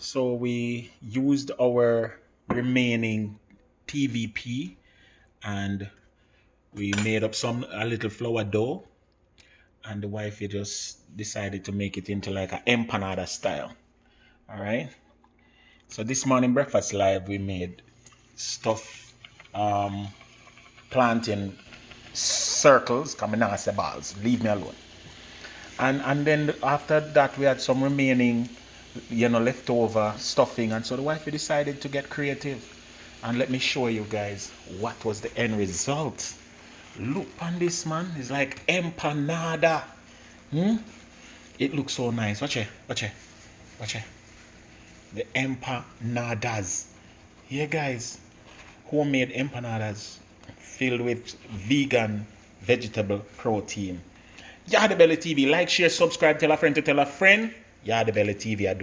So we used our remaining TVP and we made up a little flour dough, and the wifey just decided to make it into like an empanada style. All right. So this morning breakfast live we made stuffed plantain circles, coming out as balls. Leave me alone. And then after that we had some remaining, leftover stuffing, and so the wife decided to get creative. And let me show you guys what was the end result. Look on this, man. It's like empanada. It looks so nice. Watch it. The empanadas. Here, guys. Homemade empanadas filled with vegan vegetable protein. Yardie TV. Like, share, subscribe, tell a friend to tell a friend. Yardie TV, I do it.